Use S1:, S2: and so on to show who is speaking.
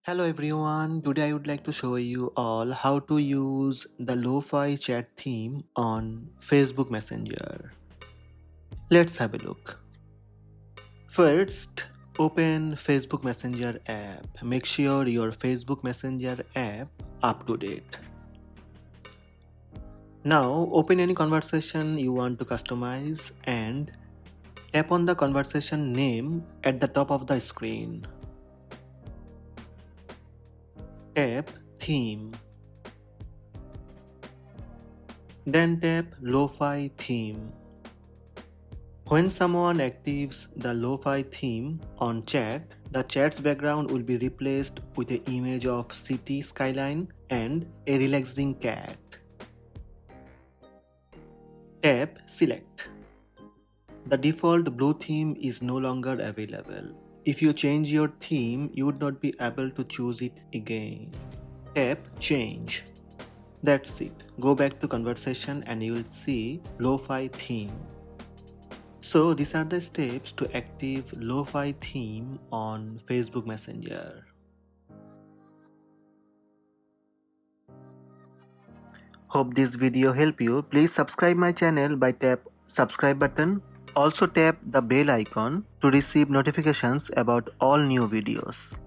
S1: Hello everyone, today I would like to show you all how to use the lo-fi chat theme on Facebook Messenger. Let's have a look. First, open Facebook Messenger app. Make sure your Facebook Messenger app up to date. Now open any conversation you want to customize and tap on the conversation name at the top of the screen. Tap Theme. Then tap Lo-Fi Theme. When someone actives the Lo-Fi theme on chat, the chat's background will be replaced with an image of city skyline and a relaxing cat. Tap Select. The default blue theme is no longer available. If you change your theme, you would not be able to choose it again. Tap Change. That's it. Go back to conversation and you will see Lo-Fi theme. So these are the steps to active Lo-Fi theme on Facebook Messenger. Hope this video helped you. Please subscribe my channel by tap subscribe button. Also tap the bell icon to receive notifications about all new videos.